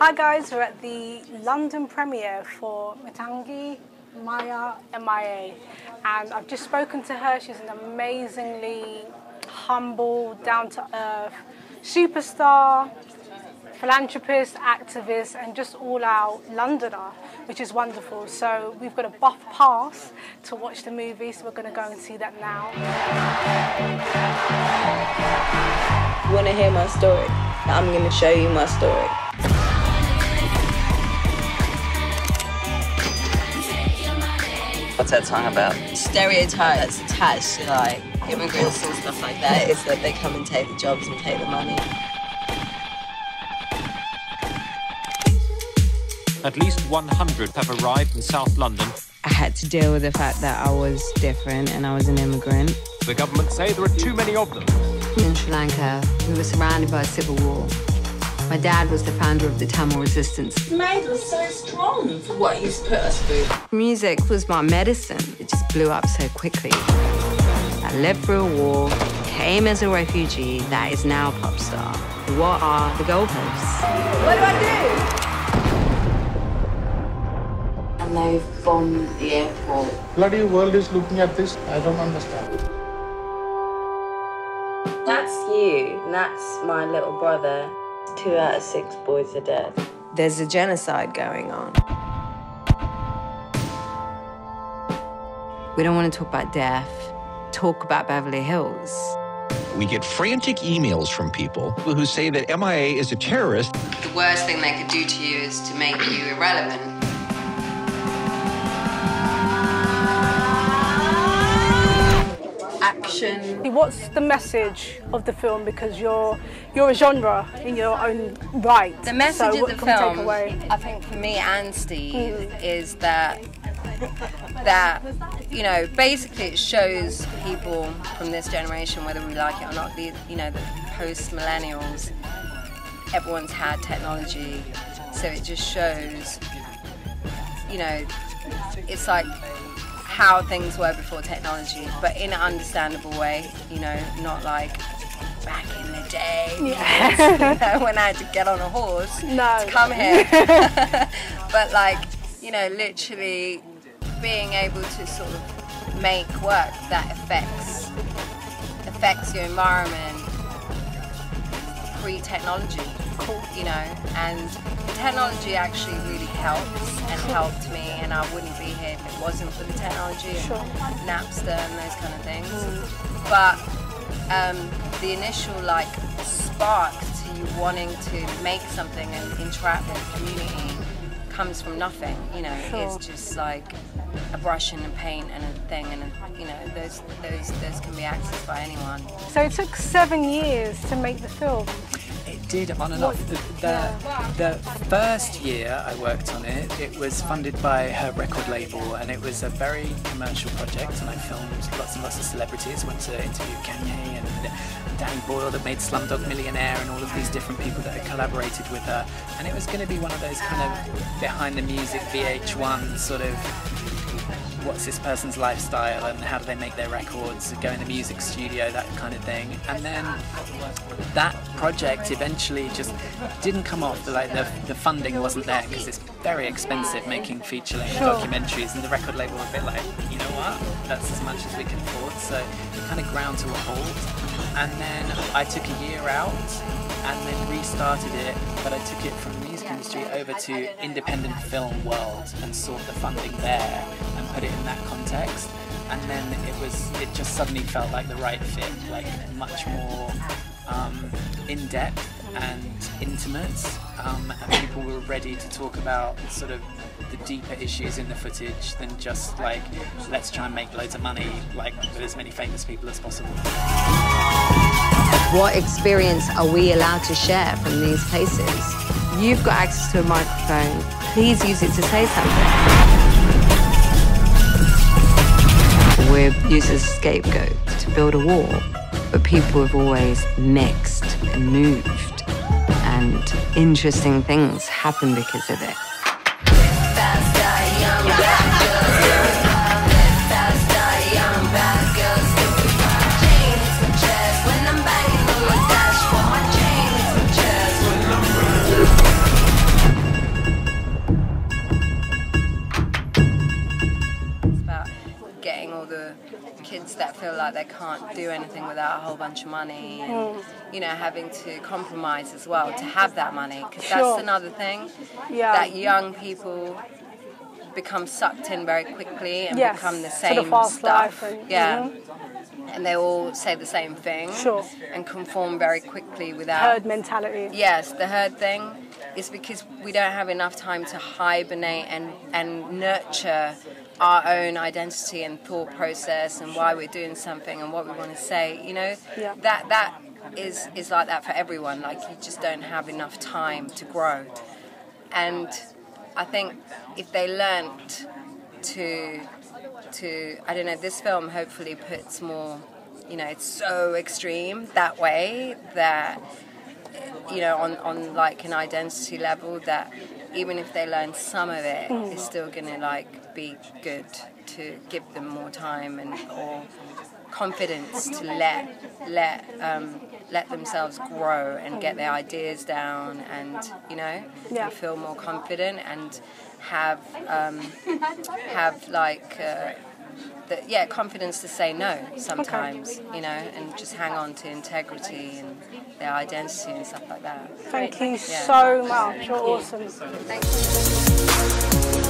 Hi guys, we're at the London premiere for Matangi Maya M.I.A, and I've just spoken to her. She's an amazingly humble, down-to-earth superstar, philanthropist, activist, and just all-out Londoner, which is wonderful. So we've got a buff pass to watch the movie, so we're going to go and see that now. You want to hear my story? I'm going to show you my story. What's that song about? Stereotype that's attached to like immigrants and stuff like that is that they come and take the jobs and take the money. At least 100 have arrived in South London. I had to deal with the fact that I was different and I was an immigrant. The government say there are too many of them. In Sri Lanka, we were surrounded by a civil war. My dad was the founder of the Tamil resistance. Made was so strong for what he's put us through. Music was my medicine. It just blew up so quickly. I lived through a war, came as a refugee that is now a pop star. What are the goalposts? What do I do? And they've bombed the airport. Bloody world is looking at this. I don't understand. That's you, and that's my little brother. 2 out of 6 boys are dead. There's a genocide going on. We don't want to talk about death, talk about Beverly Hills. We get frantic emails from people who say that M.I.A is a terrorist. The worst thing they could do to you is to make you irrelevant. Action. What's the message of the film? Because you're a genre in your own right. The message of the can we take film, away? I think for me and Steve, is that you know, basically it shows people from this generation, whether we like it or not, the post-millennials, everyone's had technology, so it just shows, you know, it's like how things were before technology, but in an understandable way, you know, not like back in the day, because, you know, when I had to get on a horse to come here. But like, you know, literally being able to sort of make work that affects your environment pre-technology, you know, and technology actually really helps and helped me, and I wouldn't be here if it wasn't for the technology and Napster and those kind of things. But the initial like spark to you wanting to make something and interact with the community comes from nothing, you know. It's just like a brush and a paint and a thing, and you know, those can be accessed by anyone. So it took 7 years to make the film. It did, on and off. The first year I worked on it, it was funded by her record label, and it was a very commercial project, and I filmed lots and lots of celebrities. Went to interview Kanye and Danny Boyle that made Slumdog Millionaire, and all of these different people that had collaborated with her. And it was going to be one of those kind of behind the music VH1 sort of, what's this person's lifestyle and how do they make their records, go in the music studio, that kind of thing. And then that project eventually just didn't come off. Like the funding wasn't there because it's very expensive making feature-length documentaries, and the record label was a bit like, you know what, that's as much as we can afford. So it kind of ground to a halt. And then I took a year out and then restarted it, but I took it from the music industry over to independent film world and sought the funding there and put it in that context. And then it just suddenly felt like the right fit, like much more in-depth and intimate, and people were ready to talk about sort of the deeper issues in the footage than just like, let's try and make loads of money, like with as many famous people as possible. What experience are we allowed to share from these places? You've got access to a microphone. Please use it to say something. We're used as a scapegoat to build a wall, but people have always mixed and moved, and interesting things happen because of it. getting all the kids that feel like they can't do anything without a whole bunch of money, and you know, having to compromise as well to have that money, because that's another thing that young people become sucked in very quickly and become the same stuff. And they all say the same thing and conform very quickly without herd mentality. Yes, the herd thing is because we don't have enough time to hibernate and nurture our own identity and thought process and why we're doing something and what we want to say. You know, that is like that for everyone. Like, you just don't have enough time to grow. And I think if they learnt to I don't know, this film hopefully puts more, you know, it's so extreme that way that, you know, on like an identity level, that even if they learn some of it, it's still gonna like be good to give them more time and or confidence to let themselves grow and get their ideas down, and you know, feel more confident and have like confidence to say no sometimes, you know, and just hang on to integrity and their identity and stuff like that. Thank you so much. You're awesome. Thank you.